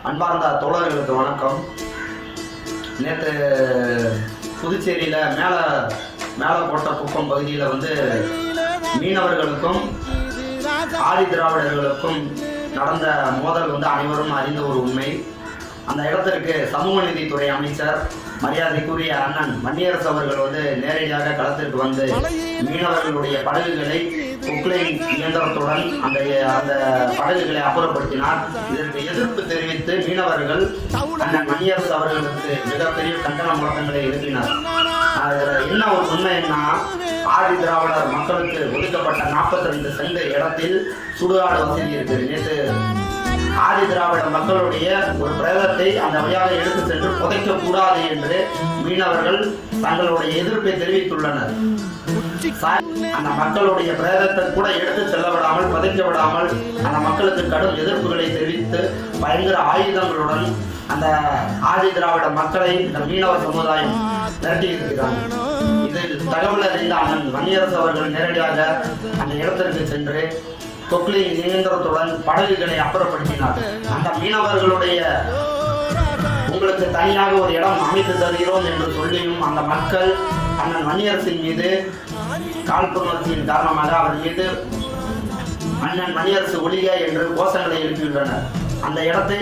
அன்பார்ந்த தோழர்களுக்கு வணக்கம். நேற்று புதுச்சேரியில் மேலக்கோட்டை குப்பம் பகுதியில் மீனவர்களுக்கும் ஆதி திராவிடர்களுக்கும் நடந்த மோதல் அனைவரும் அறிந்த ஒரு உண்மை. அந்த இடத்திற்கு சமூக நீதித்துறை அமைச்சர் மரியாதைக்குரிய அண்ணன் வன்னியரசு அவர்கள் நேரடியாக களத்திற்கு வந்து மீனவர்களுடைய படகுகளை புக்லைன் இயந்திரத்துடன் அந்த படகுகளை அப்புறப்படுத்தினார். இதற்கு எதிர்ப்பு தெரிவித்து மீனவர்கள் அண்ணன் வன்னியரசு அவர்களுக்கு மிகப்பெரிய கண்டன முழக்கங்களை எழுப்பினார். என்ன ஒரு உண்மைன்னா, ஆதி திராவிடர் மக்களுக்கு ஒதுக்கப்பட்ட 42 சென்ட் இடத்தில் சுடுகாடு வசதி இருக்குது. நேற்று ஆதி திராவிட மக்களுடைய ஒரு பிரேதத்தை அந்த வழியாக எடுத்து சென்று புதைக்க கூடாது என்று மீனவர்கள் தங்களுடைய எதிர்ப்பை தெரிவித்துள்ளனர். அந்த மக்களுடைய பிரேதத்தை கூட எடுத்து செல்ல விடாமல், புதைக்க விடாமல் அந்த மக்களுக்கு கடும் எதிர்ப்புகளை தெரிவித்து பயங்கர ஆயுதங்களுடன் அந்த ஆதி திராவிட மக்களை இந்த மீனவ சமுதாயம் மிரட்டி இருக்கிறார்கள். இதில் தகவல் அறிந்த அண்ணன் வன்னியரசு அவர்கள் நேரடியாக அந்த இடத்திற்கு சென்று கொக்லின் இயந்திரத்துடன் படகுகளை அப்புறப்படுத்தினார். அந்த மீனவர்களுடைய உங்களுக்கு தனியாக ஒரு இடம் அமைத்து தருகிறோம் என்று சொல்லியும் அந்த மக்கள் அண்ணன் வன்னியரசின் மீது காழ்ப்புணர்ச்சியின் காரணமாக அவர் மீது அண்ணன் வன்னியரசு ஒழிக என்று கோஷங்களை எழுப்பியுள்ளனர். அந்த இடத்தை